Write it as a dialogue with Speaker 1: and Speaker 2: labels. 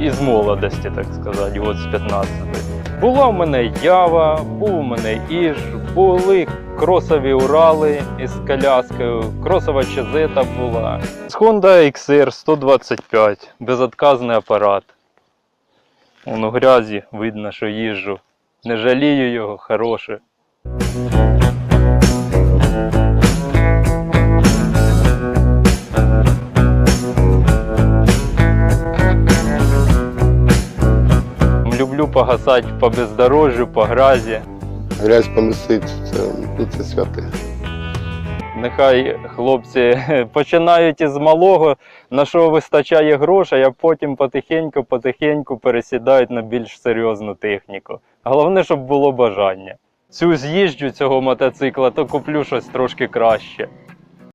Speaker 1: із молодості, так сказати, год з 15. Була в мене Ява, був у мене Іж, були кросові Урали із коляскою, кросова Чезета була. З Honda XR 125, безотказний апарат. Вон у грязі видно, що їжджу. Не жалію його, хороше. Люблю погасати по бездорожжю, по грязі.
Speaker 2: Грязь помісить, це святе.
Speaker 1: Нехай хлопці починають із малого, на що вистачає грошей, а потім потихеньку пересідають на більш серйозну техніку. Головне, щоб було бажання. Цю з'їжджу цього мотоцикла, то куплю щось трошки краще.